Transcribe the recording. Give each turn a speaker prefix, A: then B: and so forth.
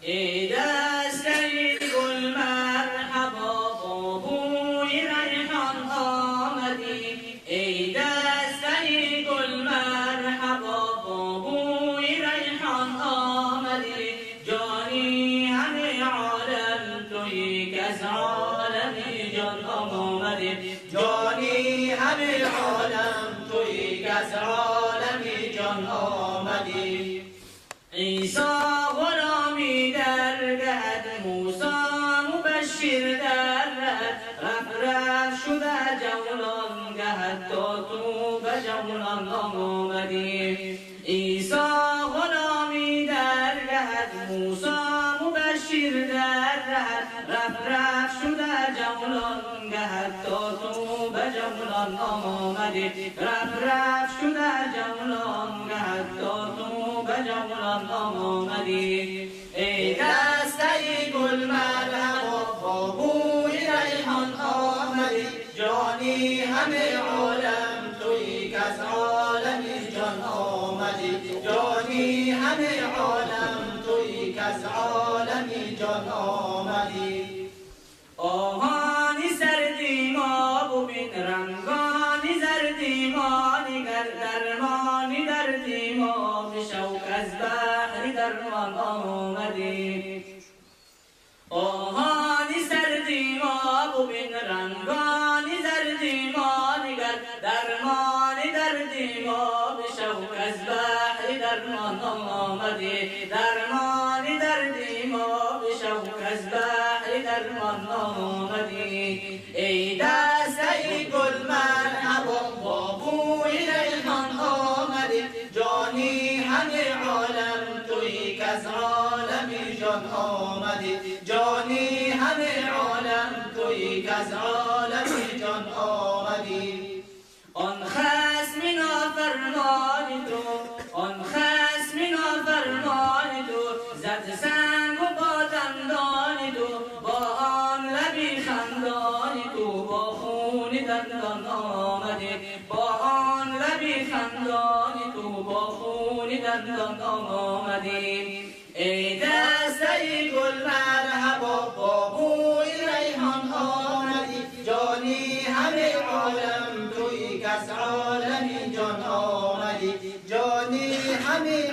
A: ای دسته گل مرحبا با بوی ریحان آمدی، ای دسته گل مرحبا با بوی ریحان آمدی. جانی همه عالم تویی که از عالم جان آمدی، جانی همه عالم تویی که از عالم جان آمدی. عیسی غلامی درگهد، موسی مبشر درد، رفت شده جولان گهد تا تو به جولان آمدی. عیسی غلامی درگهد، موسی مبشر درد، رفت شده جولان گهد تا تو به جولان آمدی. رفت شده جولان گهد تا تو به جولان آمدی. ای دسته گل مرحبا با بوی ریحان آمدی، جانی همه عالم تویی که از عالم جان آمدی، جانی همه عالم تویی که از عالم جان آمدی. آهانی سردی ما ببین، رنگانی زردی ما نگر، درمانی دردی ما به شوق از بحر درمان آمدی. آهانی سردی ما ببین، رنگانی زردی ما نگر، درمانی دردی ما به شوق از بحر درمان آمدی. درمانی دردی ما به شوق از بحر درمان آمدی. ای دسته گل مرحبا با بوی ریحان آمدی، جانی همه عالم تویی که از عالم جان آمدی، جانی همه عالم تویی که از عالم جان آمدی. آن خصم نافرمان تو، آن خصم نافرمان تو، زد سنگ و با دندان تو، با آن لبی خندان تو، با خون دندان آمدی، با آن لبی خندان تو، با خون دندان آمدی. ای دسته گل مرحبا با بوی ریحان آمدی، جانی همه عالم تویی که از عالم جان آمدی، جانی همه